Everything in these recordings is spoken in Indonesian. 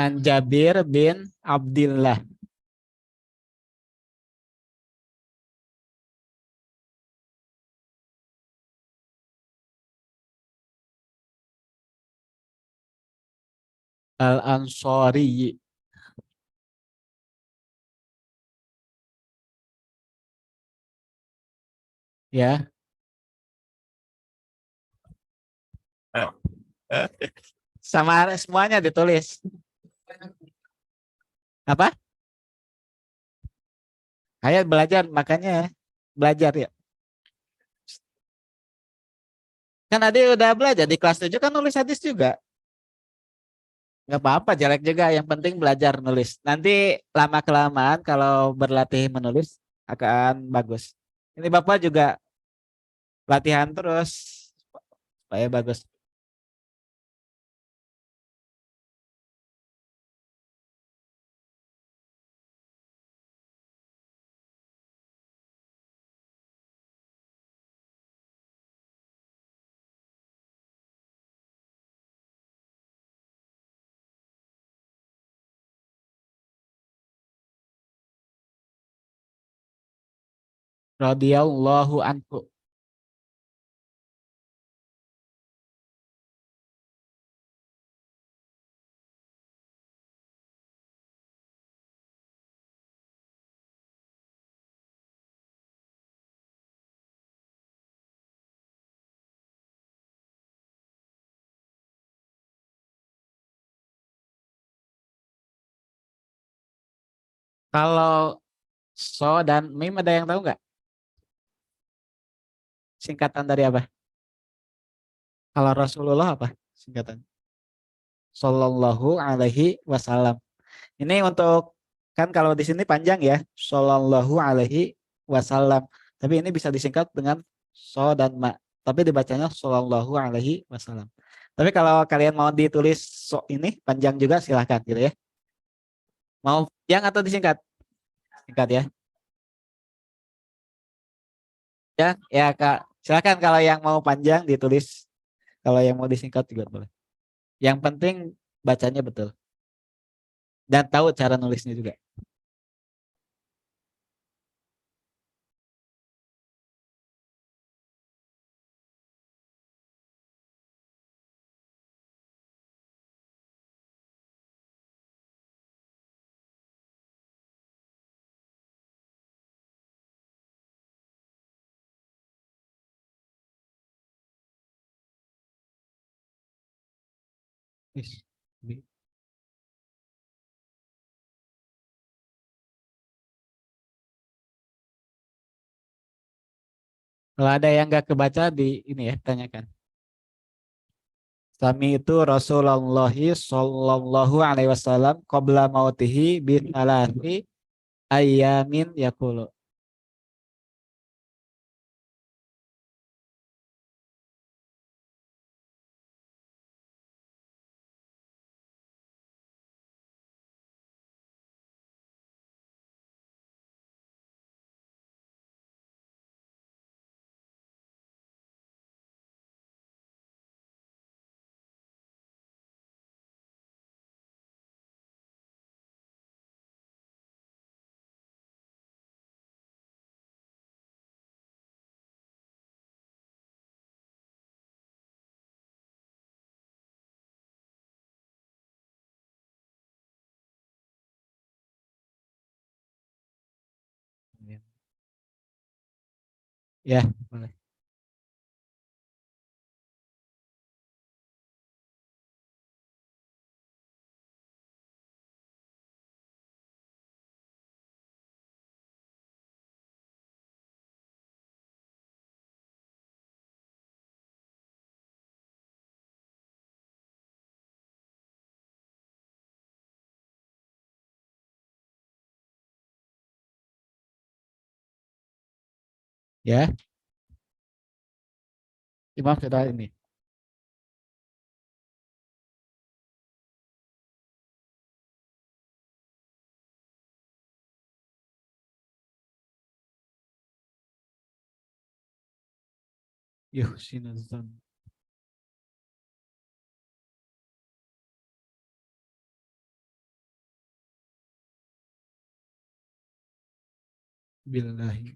An Jabir bin Abdillah. Al-Ansari. Ya. Sama semuanya ditulis. Apa? Ayo belajar, makanya belajar ya. Kan Ade udah belajar di kelas 7 kan nulis hadis juga. Nggak apa-apa, jelek juga. Yang penting belajar nulis. Nanti lama-kelamaan kalau berlatih menulis akan bagus. Ini Bapak juga latihan terus supaya bagus. Radhiyallahu anhu. Kalau so dan mim ada yang tahu nggak? Singkatan dari apa? Kalau Rasulullah apa singkatan? Sallallahu alaihi wasallam. Ini untuk kan kalau di sini panjang ya, Sallallahu alaihi wasallam. Tapi ini bisa disingkat dengan so dan ma. Tapi dibacanya Sallallahu alaihi wasallam. Tapi kalau kalian mau ditulis so ini panjang juga silahkan gitu ya. Mau yang atau disingkat? Singkat ya. Ya, ya Kak. Silahkan kalau yang mau panjang ditulis. Kalau yang mau disingkat juga boleh. Yang penting bacanya betul dan tahu cara nulisnya juga. Is- bi- Kalau ada yang nggak kebaca di ini ya tanyakan. Sami itu Rasulullah Sallallahu Alaihi Wasallam qabla mautihi bin alati ayamin yakulu. Ya, boleh. Ya, Imam sudah ini. Yuhsinuzan. billahi.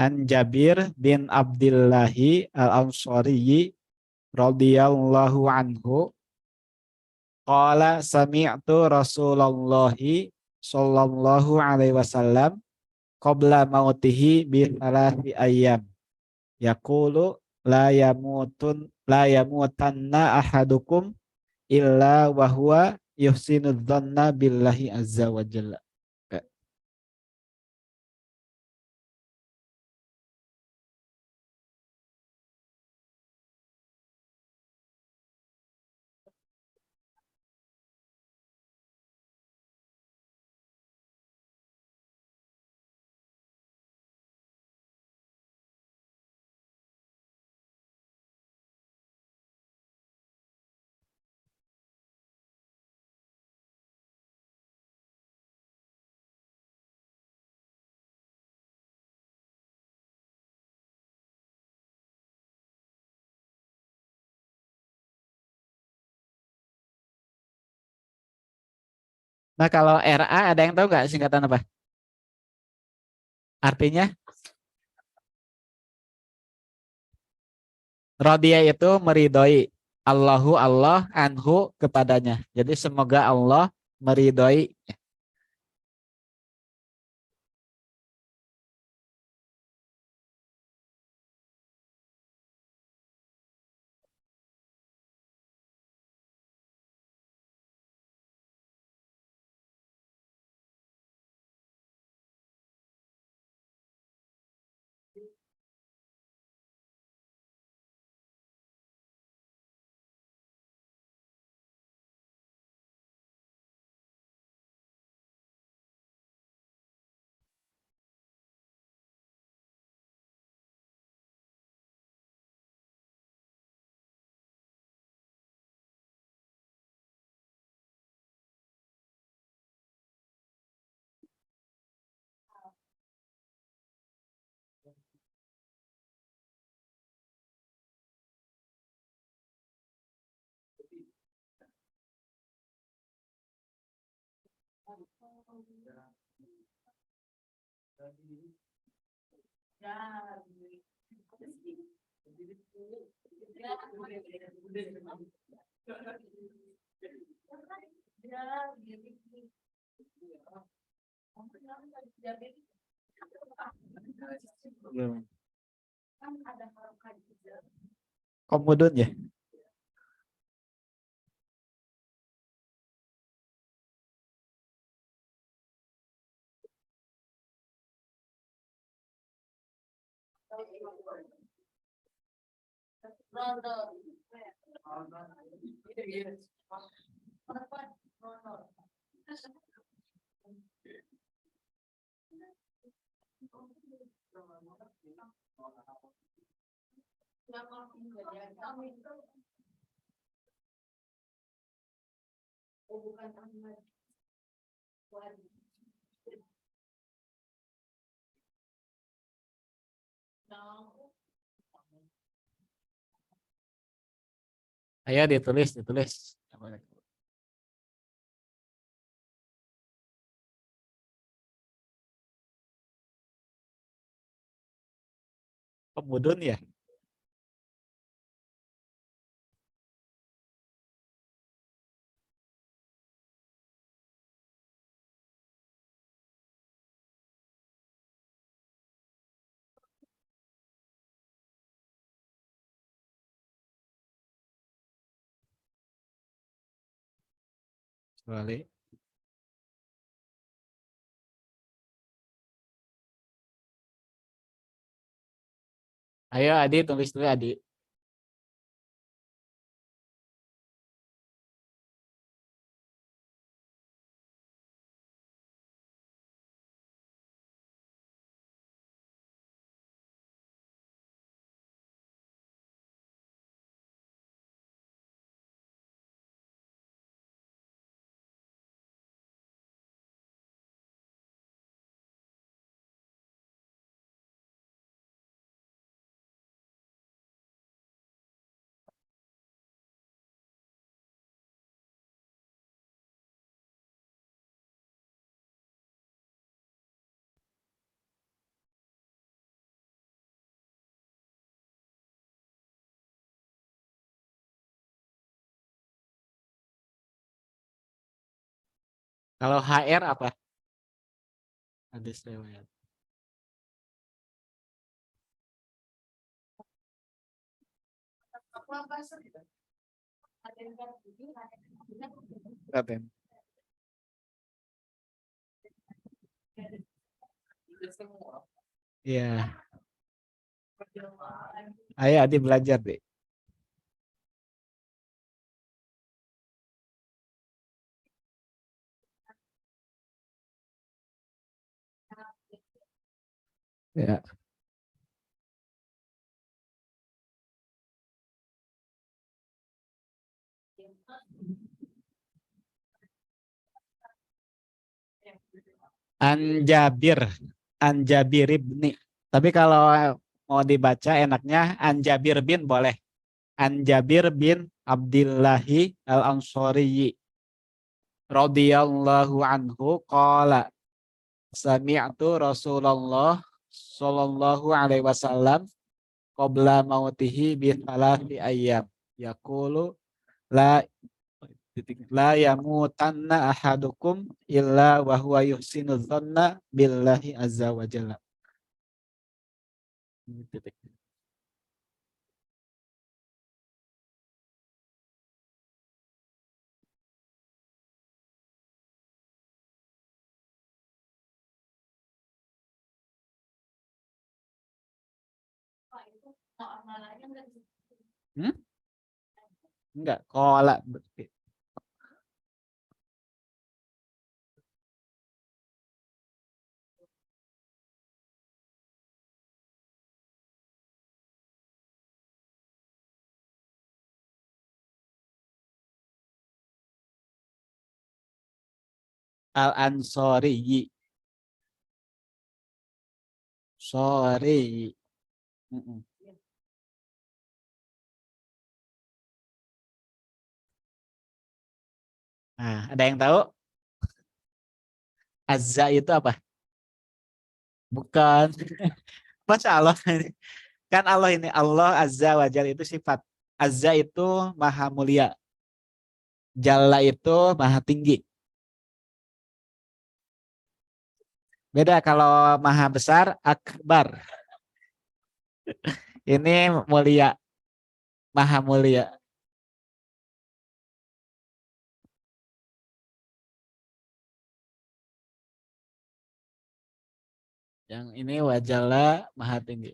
An Jabir bin Abdillahi Al-Ansari radhiyallahu anhu qala sami'tu Rasulullahi sallallahu alaihi wasallam qabla mautihi bi thalathi ayyam yaqulu la yamutanna ahadukum illa wa huwa yuhsinu dzanna billahi azza wa jalla. Nah, kalau RA ada yang tahu nggak singkatan apa? Artinya Rodia itu meridhoi. Allahu Allah anhu kepadanya. Jadi semoga Allah meridhoi. Belum. Komudun ya. Ayo ditulis, ditulis. Komudun ya. Kecuali Ayo Adi tulis dulu Adi. Kalau HR apa? Hadis riwayat. Raden. Iya. Ayo Adi belajar deh. Ya. Anjabir. Anjabir ibni. Tapi kalau mau dibaca enaknya Anjabir bin boleh. Anjabir bin Abdillahi al-Ansori radhiyallahu anhu qala sami'tu Rasulullah sallallahu alaihi wasallam qabla mautihi bi thalathi ayyam yaqulu la la yamutanna ahadukum illa wa huwa yuhsinu dzanna billahi azza wa jalla. Hmm? Enggak, qala. Al-Ansori. Sorry. Mm-mm. Nah, ada yang tahu? Azza itu apa? Bukan. Masa Allah ini? Kan Allah ini Allah Azza wa Jalla itu sifat. Azza itu maha mulia. Jalla itu maha tinggi. Beda kalau maha besar akbar. Ini mulia, maha mulia. Yang ini wa Jalla maha tinggi.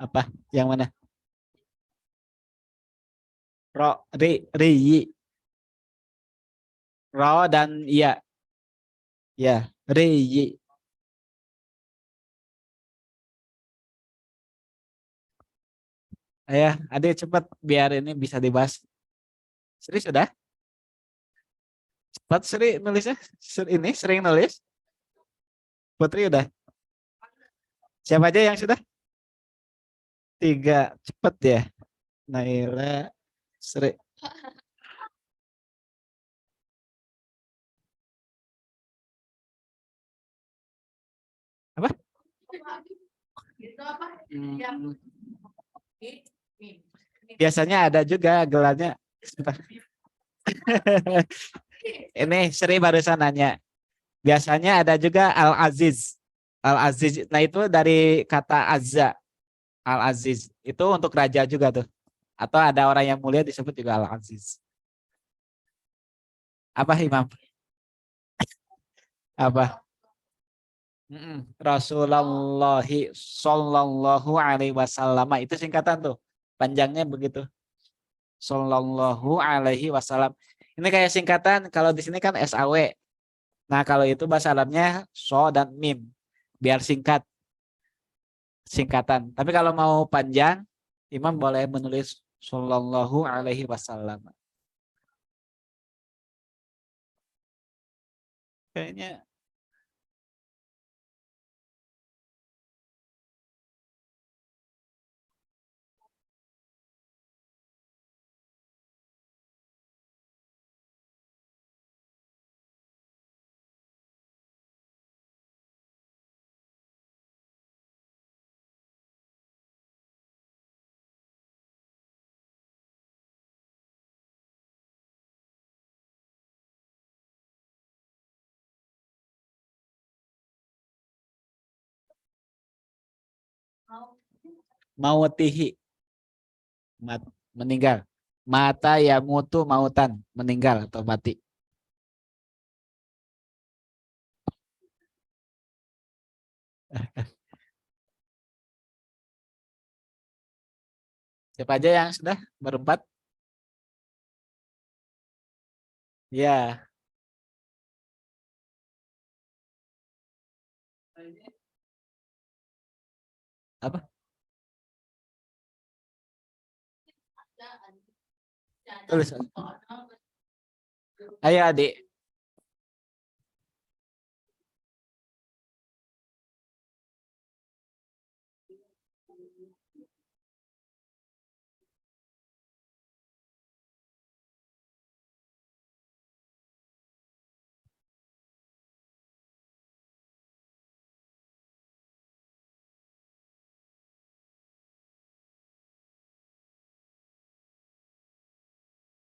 Apa? Yang mana? Ro, ri, ro dan iya. Ya, ri. Ayah, adik cepat biar ini bisa dibahas. Serius sudah? Cepat Sri nulisnya. Ini sering nulis. Putri udah. Siapa aja yang sudah? 3. Cepet ya. Naila, Sri. Apa? Hmm, biasanya ada juga gelarnya. Ini Sri barusan nanya. Biasanya ada juga Al-Aziz. Al-Aziz. Nah itu dari kata Azza. Al-Aziz. Itu untuk raja juga tuh. Atau ada orang yang mulia disebut juga Al-Aziz. Apa Imam? Apa? Rasulullahi Sallallahu Alaihi Wasallam itu singkatan tuh, panjangnya begitu. Sallallahu Alaihi Wasallam. Ini kayak singkatan. Kalau di sini kan SAW. Nah kalau itu bahasa Arabnya so dan mim, biar singkatan. Tapi kalau mau panjang, Imam boleh menulis Sallallahu Alaihi Wasallam. Kayaknya mautihi, meninggal. Mata ya mutu mautan, meninggal atau mati. Siapa aja yang sudah berempat? Ya, apa? Tulis. Ayo adik.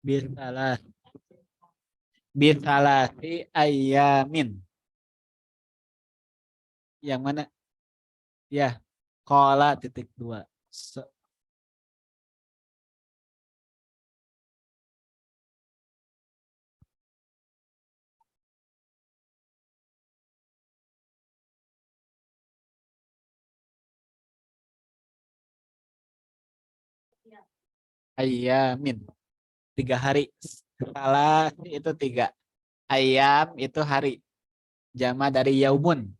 Bisalah. Bisalasi ayamin. Yang mana? Ya, kola titik dua. Ayamin. 3 hari. Salah itu 3. Ayam itu hari. Jama dari yaumun.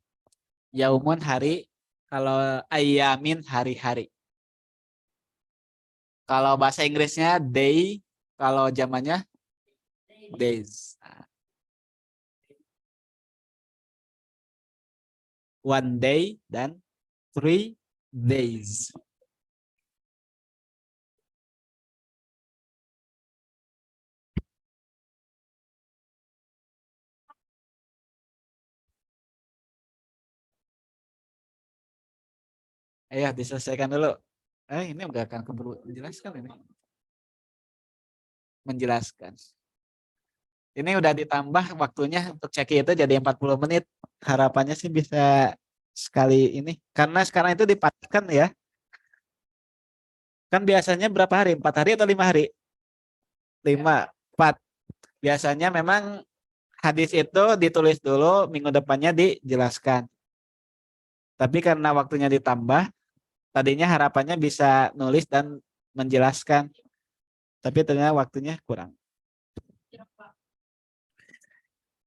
Yaumun hari. Kalau ayamin hari-hari. Kalau bahasa Inggrisnya day. Kalau zamannya days. 1 day dan 3 days. Ayo diselesaikan dulu. Ini enggak akan keburu menjelaskan ini. Menjelaskan. Ini udah ditambah waktunya untuk cek itu jadi 40 menit. Harapannya sih bisa sekali ini. Karena sekarang itu dipakai ya. Kan biasanya berapa hari? 4 hari atau 5 hari? 5, 4. Biasanya memang hadis itu ditulis dulu, minggu depannya dijelaskan. Tapi karena waktunya ditambah, tadinya harapannya bisa nulis dan menjelaskan. Tapi ternyata waktunya kurang.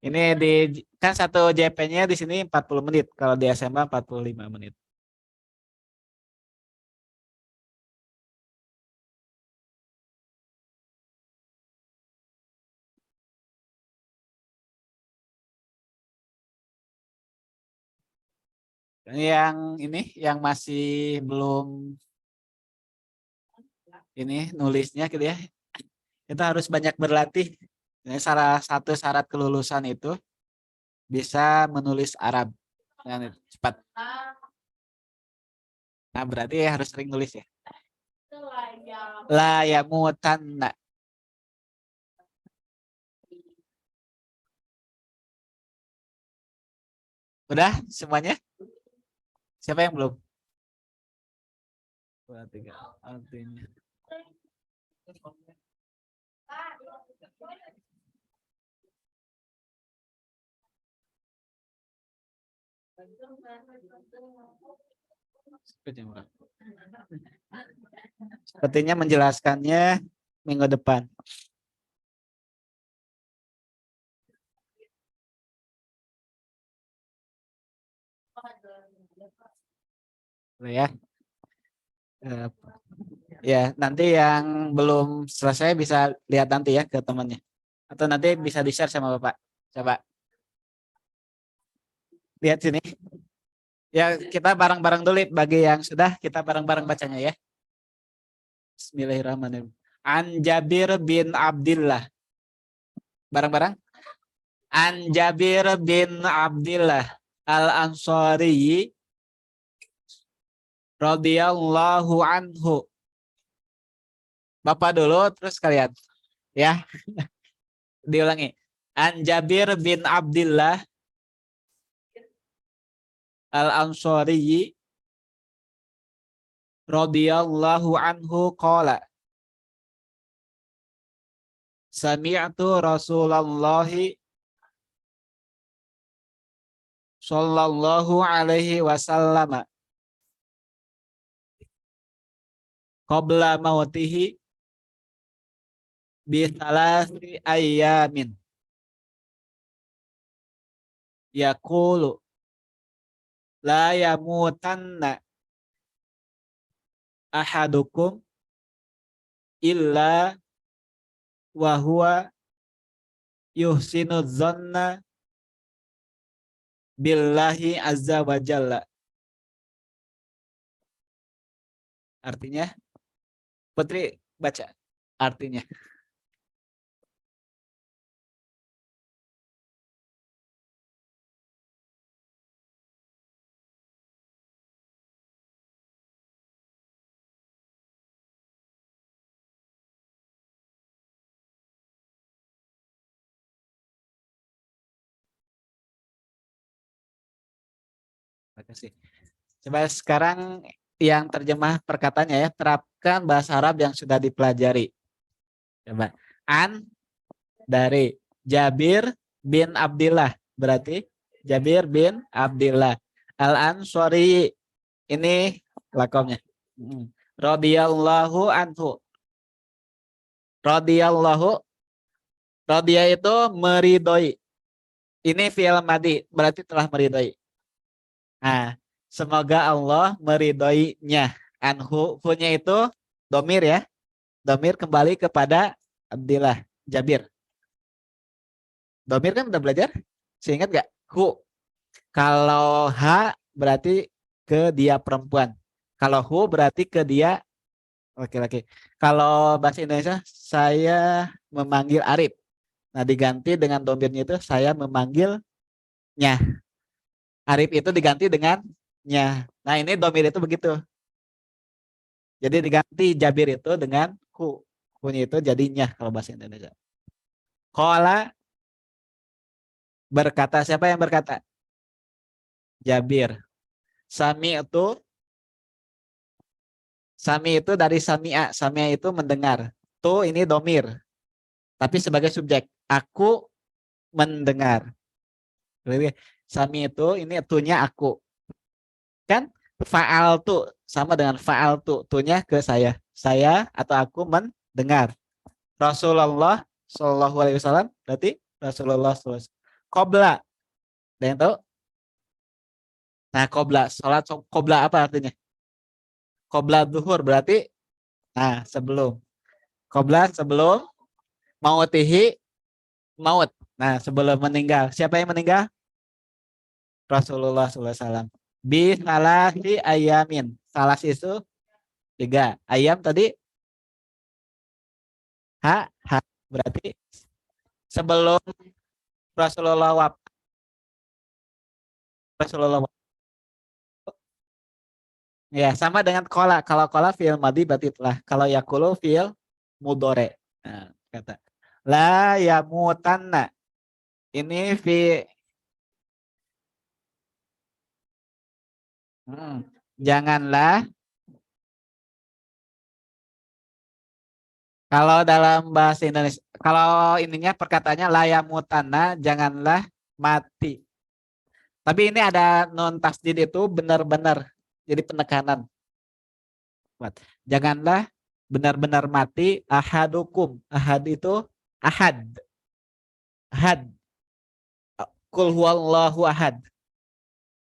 Ini di kan satu JP-nya di sini 40 menit, kalau di SMA 45 menit. Yang ini yang masih belum ini nulisnya gitu ya. Itu harus banyak berlatih. Ini salah satu syarat kelulusan itu bisa menulis Arab yang cepat. Nah, berarti harus sering nulis ya. La ya mutanna. Udah semuanya? Siapa yang belum? 2, 3. Artinya. Sepertinya menjelaskannya minggu depan. Ya. Eh, Ya, nanti yang belum selesai bisa lihat nanti ya ke temannya. Atau nanti bisa di-share sama Bapak. Coba lihat sini. Ya, kita bareng-bareng dulu bagi yang sudah kita bareng-bareng bacanya ya. Bismillahirrahmanirrahim. An Jabir bin Abdillah. Bareng-bareng. An Jabir bin Abdillah Al-Ansari radhiyallahu anhu. Bapak dulu terus kalian ya. Diulangi. An Jabir bin Abdillah Al-Ansari radhiyallahu anhu qala sami'tu Rasulullah sallallahu alaihi wasallam qabla mautihi bi thalathi ayyamin yaqulu la yamutanna ahadukum illa wa huwa yuhsinu dzanna billahi azza wa jalla. Artinya, Putri baca artinya. Terima kasih. Coba sekarang yang terjemah perkataannya ya, terapkan bahasa Arab yang sudah dipelajari. Coba. An dari Jabir bin Abdillah. Berarti Jabir bin Abdillah. Al-Ansari ini lakomnya. Radhiyallahu anhu. Radhiyallahu. Radhiya itu meridoi. Ini fi'il madi, berarti telah meridoi. Nah, semoga Allah meridhoinya. Anhu, hu-nya itu domir ya. Domir kembali kepada Abdillah, Jabir. Domir kan udah belajar? Seingat gak? Hu. Kalau ha berarti ke dia perempuan. Kalau hu berarti ke dia laki-laki. Kalau bahasa Indonesia, saya memanggil Arif. Nah, diganti dengan domirnya itu saya memanggilnya. Arif itu diganti dengan nya. Nah, ini domir itu begitu. Jadi diganti Jabir itu dengan hu. Hu-nya itu jadinya kalau bahasa Indonesia. Qala berkata, siapa yang berkata? Jabir. Sami itu dari samia. Samia itu mendengar. Tu ini domir. Tapi sebagai subjek. Aku mendengar. Sami itu ini tunya aku. Kan faal tu sama dengan faal tu. Tunya ke saya. Saya atau aku mendengar. Rasulullah Shallallahu Alaihi Wasallam berarti Rasulullah SAW. Qobla. Ada yang tahu? Nah, qobla. Salat qobla apa artinya? Qobla duhur berarti nah sebelum. Qobla sebelum mautihi maut. Nah, sebelum meninggal. Siapa yang meninggal? Rasulullah SAW. Bi salasi ayamin. Salas itu 3. Ayam tadi ha berarti sebelum Rasulullah wafat. Rasulullah wafat. Ya, sama dengan kola. Kalau kola fi'il madi berarti telah. Kalau yakulu fi'il mudore. Nah, kata la yamutanna. Ini hmm, janganlah Kalau dalam bahasa Indonesia, kalau ininya perkataannya layamutana, janganlah mati. Tapi ini ada non tasdid itu benar-benar, jadi penekanan. Janganlah benar-benar mati ahadukum. Ahad itu ahad. Ahad. Kul huwallahu ahad.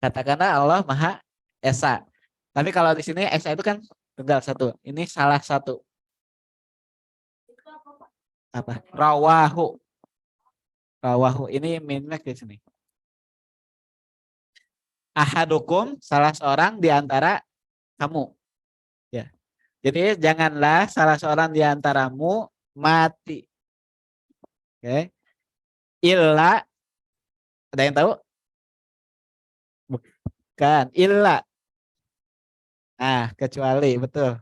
Katakanlah Allah Maha Esa. Tapi kalau di sini Esa itu kan tunggal satu. Ini salah satu. Apa? Rawahu. Rawahu. Ini minyak di sini. Ahadukum, salah seorang di antara kamu. Ya. Jadi janganlah salah seorang di antaramu mati. Oke. Illa, ada yang tahu? Bukan. Illa. Nah, kecuali, betul.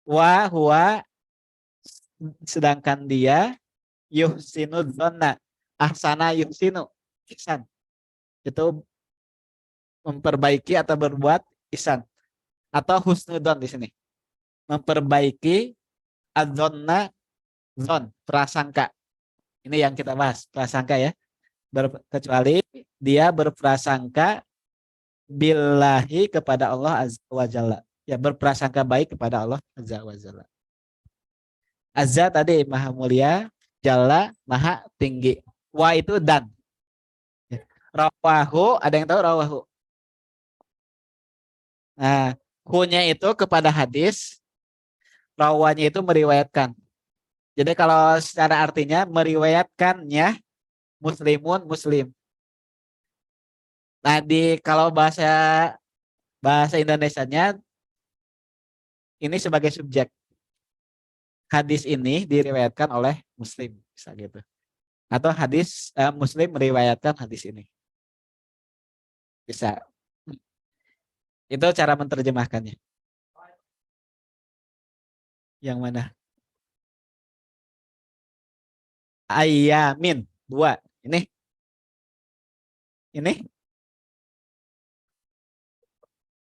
Wa huwa, sedangkan dia yuhsinu dzanna. Ahsana yuhsinu. Ihsan. Itu memperbaiki atau berbuat ihsan. Atau husnudon di sini. Memperbaiki adzonna, zon, prasangka. Ini yang kita bahas, prasangka ya. Kecuali dia berprasangka billahi kepada Allah azza wa jalla. Ya, berprasangka baik kepada Allah azza wa jalla. Azza tadi maha mulia, jalla maha tinggi. Wa itu dan. Rawahu, ada yang tahu rawahu? Nah, hu-nya itu kepada hadis, rawanya itu meriwayatkan. Jadi kalau secara artinya meriwayatkannya muslimun muslim. Nah, kalau bahasa Indonesianya ini sebagai subjek. Hadis ini diriwayatkan oleh muslim, bisa gitu. Atau hadis muslim meriwayatkan hadis ini. Bisa. Itu cara menerjemahkannya. Yang mana? Ayamin. Dua. Ini. Ini.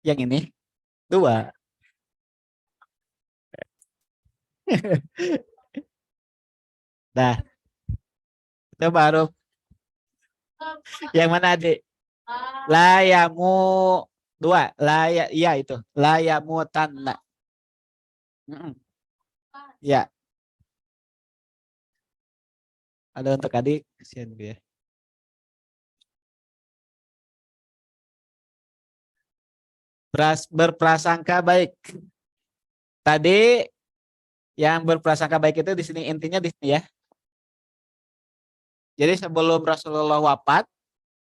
Yang ini. Dua. Dah. Itu baru. Yang mana adik? Layamu. Dua. Iya itu. Layamu tanna. Ya. Ada untuk adik. Kasihan dia. Berprasangka baik. Tadi yang berprasangka baik itu di sini intinya di sini ya. Jadi sebelum Rasulullah wafat,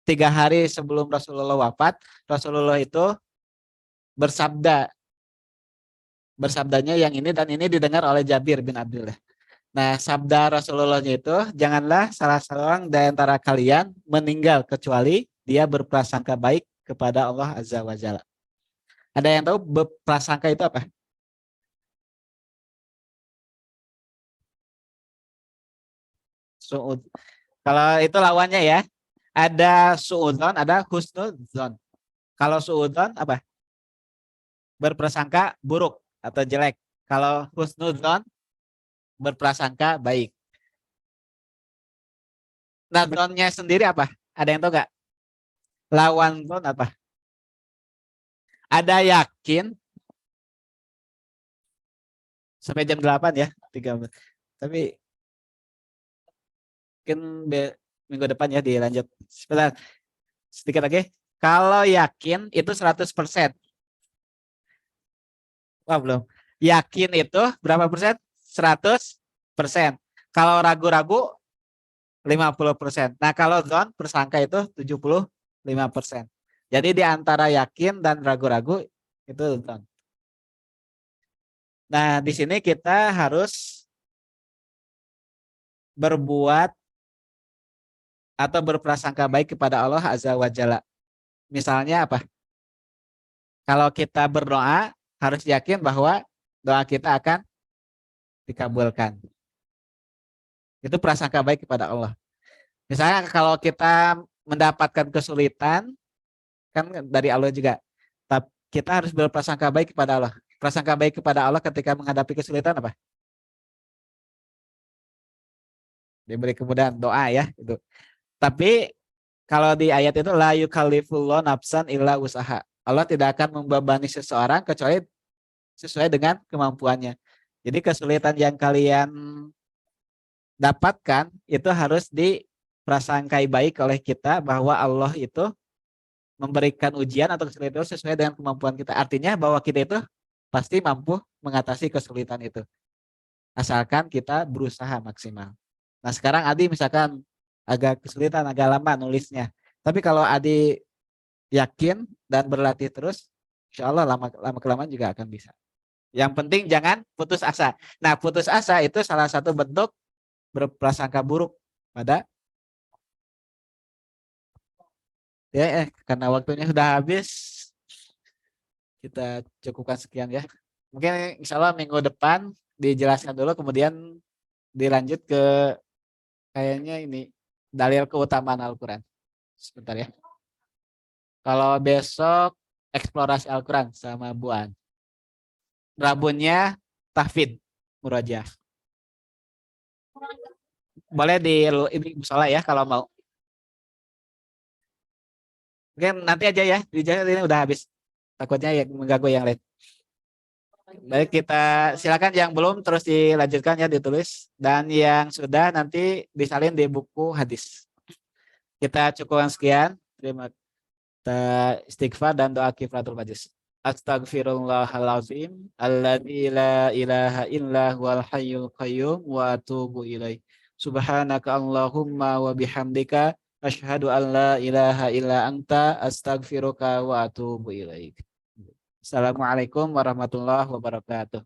3 hari sebelum Rasulullah wafat, Rasulullah itu bersabda. Bersabdanya yang ini dan ini didengar oleh Jabir bin Abdullah. Nah, sabda Rasulullahnya itu, janganlah salah seorang di antara kalian meninggal kecuali dia berprasangka baik kepada Allah Azza wa Jalla. Ada yang tahu berprasangka itu apa? Su'ud. Kalau itu lawannya ya. Ada su'udzon, ada husnudzon. Kalau su'udzon apa? Berprasangka buruk atau jelek. Kalau husnudzon berprasangka baik. Nah, zonnya sendiri apa? Ada yang tahu nggak? Lawan zon apa? Ada yakin sampai jam 8 ya, 13. Tapi mungkin minggu depan ya dilanjut. Sebentar. Sedikit lagi. Kalau yakin itu 100%. Wah, belum. Yakin itu berapa persen? 100%. Kalau ragu-ragu 50%. Nah, kalau zon persangka itu 75%. Jadi di antara yakin dan ragu-ragu itu zon. Nah, di sini kita harus berbuat atau berprasangka baik kepada Allah Azza wa Jalla. Misalnya apa? Kalau kita berdoa harus yakin bahwa doa kita akan dikabulkan. Itu prasangka baik kepada Allah. Misalnya kalau kita mendapatkan kesulitan, kan dari Allah juga. Tapi kita harus berprasangka baik kepada Allah. Prasangka baik kepada Allah ketika menghadapi kesulitan apa? diberi kemudahan doa ya itu. Tapi kalau di ayat itu la yukallifullahu nafsan illa usaha. Allah tidak akan membebani seseorang kecuali sesuai dengan kemampuannya. Jadi kesulitan yang kalian dapatkan itu harus diprasangkai baik oleh kita bahwa Allah itu memberikan ujian atau kesulitan itu sesuai dengan kemampuan kita. Artinya bahwa kita itu pasti mampu mengatasi kesulitan itu. Asalkan kita berusaha maksimal. Nah sekarang Adi misalkan agak kesulitan, agak lama nulisnya. Tapi kalau Adi yakin dan berlatih terus, insya Allah lama kelamaan juga akan bisa. Yang penting jangan putus asa. Nah putus asa itu salah satu bentuk berprasangka buruk pada ya karena waktunya sudah habis, kita cukupkan sekian ya. Mungkin insya Allah minggu depan dijelaskan dulu, kemudian dilanjut ke kayaknya ini dalil keutamaan Al-Quran. Sebentar ya. Kalau besok eksplorasi Al-Quran sama Buan. Rabunya tahfidz murojaah. Boleh di ini musola ya kalau mau. Mungkin nanti aja ya. Ini udah habis. Takutnya ya mengganggu yang lain. Baik, kita silakan yang belum terus dilanjutkan ya ditulis, dan yang sudah nanti disalin di buku hadis. Kita cukupkan sekian. Terima kasih. Istighfar dan doa kifaratul majlis. Astagfirullahalazim alladzi la ilaha illa huwal hayyul qayyum wa atubu ilaih. Subhanaka Allahumma wa bihamdika asyhadu an la ilaha illa anta astaghfiruka wa atubu ilaik. Assalamualaikum warahmatullahi wabarakatuh.